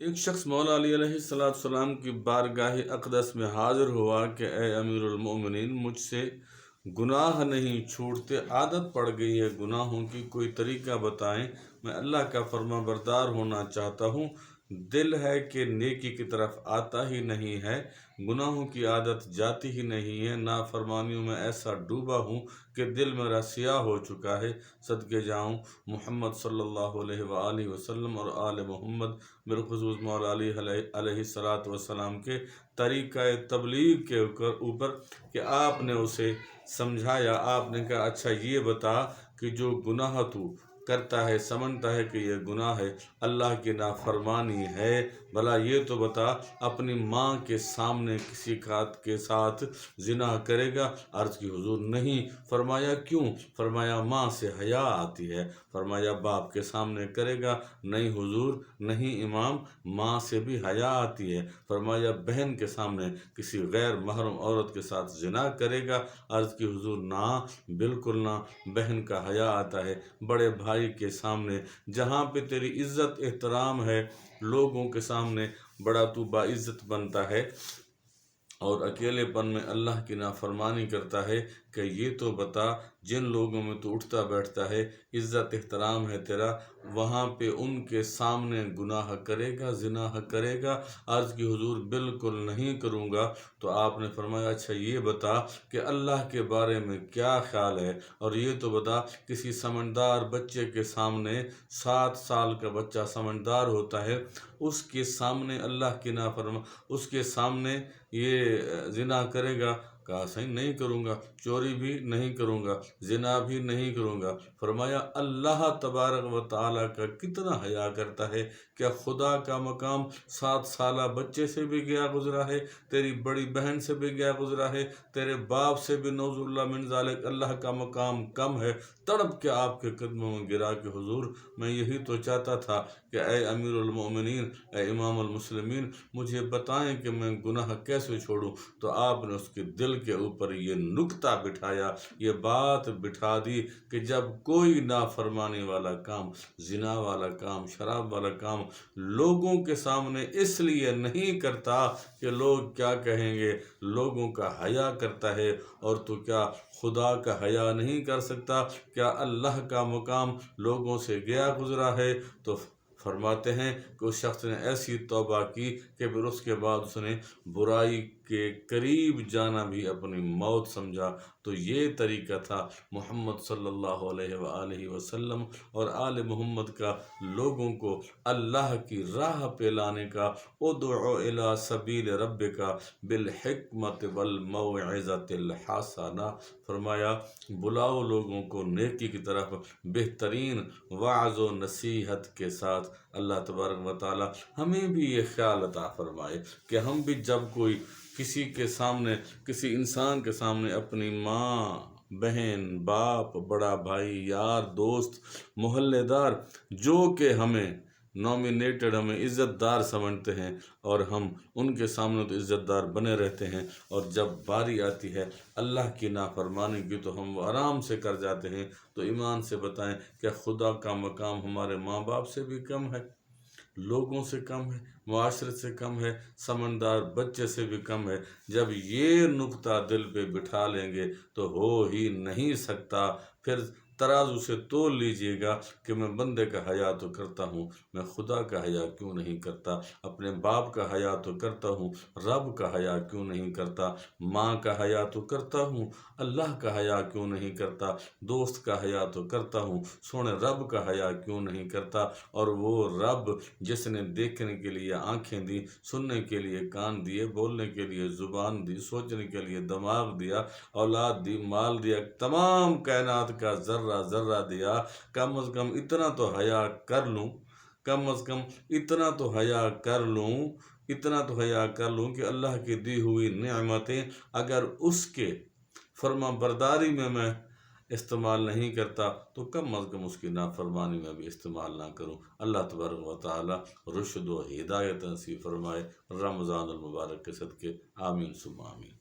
ایک شخص مولا علی علیہ السلام کی بارگاہ اقدس میں حاضر ہوا کہ اے امیر المومنین، مجھ سے گناہ نہیں چھوٹتے، عادت پڑ گئی ہے گناہوں کی، کوئی طریقہ بتائیں، میں اللہ کا فرما بردار ہونا چاہتا ہوں، دل ہے کہ نیکی کی طرف آتا ہی نہیں ہے، گناہوں کی عادت جاتی ہی نہیں ہے، نافرمانیوں میں ایسا ڈوبا ہوں کہ دل میرا سیاہ ہو چکا ہے، صدقے جاؤں محمد صلی اللہ علیہ وآلہ وسلم اور آل محمد، بالخصوص مولا علی علیہ السلام کے طریقہ تبلیغ کے اوپر کہ آپ نے اسے سمجھایا، آپ نے کہا اچھا یہ بتا کہ جو گناہ تو کرتا ہے، سمجھتا ہے کہ یہ گناہ ہے، اللہ کی نافرمانی ہے، بھلا یہ تو بتا اپنی ماں کے سامنے کسی کے ساتھ زنا کرے گا؟ عرض کی حضور نہیں۔ فرمایا کیوں؟ فرمایا ماں سے حیا آتی ہے۔ فرمایا باپ کے سامنے کرے گا؟ نہیں حضور نہیں امام، ماں سے بھی حیا آتی ہے۔ فرمایا بہن کے سامنے کسی غیر محرم عورت کے ساتھ زنا کرے گا؟ عرض کی حضور نہ، بالکل نہ، بہن کا حیا آتا ہے، بڑے بھائی کے سامنے جہاں پہ تیری عزت احترام ہے، لوگوں کے سامنے بڑا تو باعزت بنتا ہے، اور اکیلے پن میں اللہ کی نافرمانی کرتا ہے، کہ یہ تو بتا جن لوگوں میں تو اٹھتا بیٹھتا ہے، عزت احترام ہے تیرا، وہاں پہ ان کے سامنے گناہ کرے گا، زنا کرے گا؟ عرض کی حضور بالکل نہیں کروں گا۔ تو آپ نے فرمایا اچھا یہ بتا کہ اللہ کے بارے میں کیا خیال ہے، اور یہ تو بتا کسی سمجھدار بچے کے سامنے، 7 سال کا بچہ سمجھدار ہوتا ہے، اس کے سامنے اللہ کی اس کے سامنے یہ زنا کرے گا؟ کہا صحیح نہیں کروں گا، چوری بھی نہیں کروں گا، زنا بھی نہیں کروں گا۔ فرمایا اللہ تبارک و تعالیٰ کا کتنا حیا کرتا ہے، کیا خدا کا مقام 7 سالہ بچے سے بھی گیا گزرا ہے، تیری بڑی بہن سے بھی گیا گزرا ہے، تیرے باپ سے بھی نعوذ اللہ من ذالک اللہ کا مقام کم ہے؟ تڑپ کے آپ کے قدموں میں گرا کہ حضور میں یہی تو چاہتا تھا کہ اے امیر المومنین، اے امام المسلمین، مجھے بتائیں کہ میں گناہ کیسے چھوڑوں؟ تو آپ نے اس کے دل کے اوپر یہ نکتہ بٹھایا، یہ بات بٹھا دی کہ جب کوئی نافرمانی والا کام، زنا والا کام، شراب والا کام لوگوں کے سامنے اس لیے نہیں کرتا کہ لوگ کیا کہیں گے، لوگوں کا حیا کرتا ہے، اور تو کیا خدا کا حیا نہیں کر سکتا؟ کیا اللہ کا مقام لوگوں سے گیا گزرا ہے؟ تو فرماتے ہیں کہ اس شخص نے ایسی توبہ کی کہ پھر اس کے بعد اس نے برائی کے قریب جانا بھی اپنی موت سمجھا۔ تو یہ طریقہ تھا محمد صلی اللہ علیہ وآلہ وسلم اور آل محمد کا، لوگوں کو اللہ کی راہ پہ لانے کا۔ ادعو الی سبیل ربک بالحکمت والموعظۃ الحسنہ، فرمایا بلاؤ لوگوں کو نیکی کی طرف بہترین وعظ و نصیحت کے ساتھ۔ اللہ تبارک و تعالی ہمیں بھی یہ خیال عطا فرمائے کہ ہم بھی جب کوئی کسی کے سامنے، کسی انسان کے سامنے اپنی ماں، بہن، باپ، بڑا بھائی، یار، دوست، محلے دار، جو کہ ہمیں نومینیٹڈ، ہمیں عزت دار سمجھتے ہیں، اور ہم ان کے سامنے تو عزت دار بنے رہتے ہیں، اور جب باری آتی ہے اللہ کی نافرمانی کی تو ہم آرام سے کر جاتے ہیں۔ تو ایمان سے بتائیں کہ خدا کا مقام ہمارے ماں باپ سے بھی کم ہے، لوگوں سے کم ہے، معاشرت سے کم ہے، سمجھدار بچے سے بھی کم ہے؟ جب یہ نکتہ دل پہ بٹھا لیں گے تو ہو ہی نہیں سکتا۔ پھر ترازو سے تول لیجئے گا کہ میں بندے کا حیا تو کرتا ہوں، میں خدا کا حیا کیوں نہیں کرتا؟ اپنے باپ کا حیا تو کرتا ہوں، رب کا حیا کیوں نہیں کرتا؟ ماں کا حیا تو کرتا ہوں، اللہ کا حیا کیوں نہیں کرتا؟ دوست کا حیا تو کرتا ہوں، سونے رب کا حیا کیوں نہیں کرتا؟ اور وہ رب جس نے دیکھنے کے لیے آنکھیں دی، سننے کے لیے کان دیے، بولنے کے لیے زبان دی، سوچنے کے لیے دماغ دیا، اولاد دی، مال دیا، تمام کائنات کا ذرہ ذرہ دیا، کم از کم اتنا تو حیا کر لوں، کم از کم اتنا تو حیا کر لوں، اتنا تو حیا کر لوں کہ اللہ کی دی ہوئی نعمتیں اگر اس کے فرما برداری میں استعمال نہیں کرتا تو کم از کم اس کی نافرمانی میں بھی استعمال نہ کروں۔ اللہ تبارک و تعالی رشد و ہدایت نصیب فرمائے۔ رمضان المبارک کے صدقے آمین ثم آمین۔